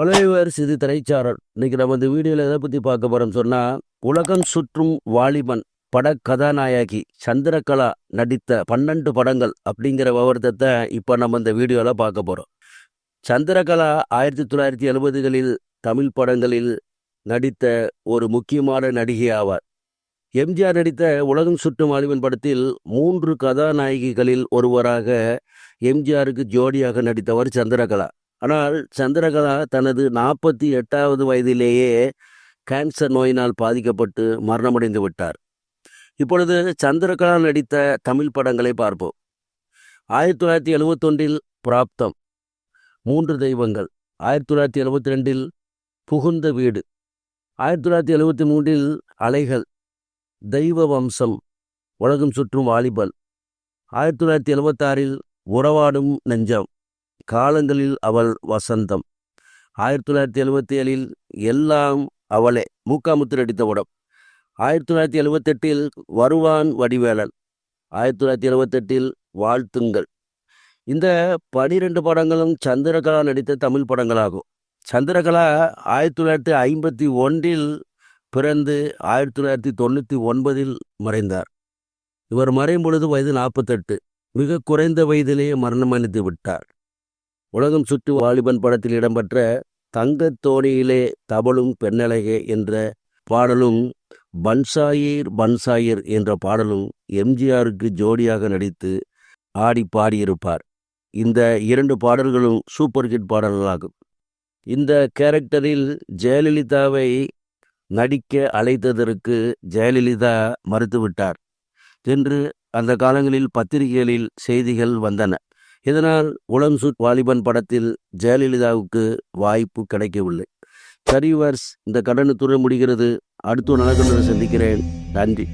பழையவர் சிறு திரைச்சாரல். இன்னைக்கு நம்ம இந்த வீடியோவில் எதை பற்றி பார்க்க போகிறோம்னு சொன்னால், உலகம் சுற்றும் வாலிபன் பட கதாநாயகி சந்திரகலா நடித்த 12 படங்கள் அப்படிங்கிற விவரத்தை இப்போ நம்ம இந்த வீடியோவில் பார்க்க போகிறோம். சந்திரகலா 1970களில் தமிழ் படங்களில் நடித்த ஒரு முக்கியமான நடிகை ஆவார். எம்ஜிஆர் நடித்த உலகம் சுற்றும் வாலிபன் படத்தில் 3 கதாநாயகிகளில் ஒருவராக எம்ஜிஆருக்கு ஜோடியாக நடித்தவர் சந்திரகலா. ஆனால் சந்திரகலா தனது 48வது வயதிலேயே கேன்சர் நோயினால் பாதிக்கப்பட்டு மரணமடைந்து விட்டார். இப்பொழுது சந்திரகலா நடித்த தமிழ் படங்களை பார்ப்போம். 1971 பிராப்தம், 3 தெய்வங்கள். 1972 புகுந்த வீடு. 1973 அலைகள், தெய்வ வம்சம், உலகம் சுற்றும் வாலிபன். 1976 உறவாடும் நெஞ்சம், காலங்களில் அவள் வசந்தம். 1977 எல்லாம் அவளே, மூக்காமுத்து நடித்த படம். 1978 வருவான் வடிவேலன். 1978 வாழ்த்துங்கள். இந்த 12 படங்களும் சந்திரகலா நடித்த தமிழ் படங்களாகும். சந்திரகலா 1951 பிறந்து 1999 மறைந்தார். இவர் மறையும் பொழுது வயது 48. மிக குறைந்த வயதிலேயே மரணமடைந்து விட்டார். உலகம் சுற்று வாலிபன் படத்தில் இடம்பெற்ற தங்கத் தோணியிலே தவழும் பெண்ணழகே என்ற பாடலும், பன்சாயிர் பன்சாயிர் என்ற பாடலும் எம்ஜிஆருக்கு ஜோடியாக நடித்து ஆடி பாடியிருப்பார். இந்த 2 பாடல்களும் சூப்பர் ஹிட் பாடல்களாகும். இந்த கேரக்டரில் ஜெயலலிதாவை நடிக்க அழைத்ததற்கு ஜெயலலிதா மறுத்துவிட்டார் என்று அந்த காலங்களில் பத்திரிகைகளில் செய்திகள் வந்தன. இதனால் உலகம் சுற்றும் வாலிபன் படத்தில் ஜெயலலிதாவுக்கு வாய்ப்பு கிடைக்கவில்லை. சரிவர்ஸ், இந்த கடனுத்துறை முடிகிறது. அடுத்த நல்ல சந்திக்கிறேன். நன்றி.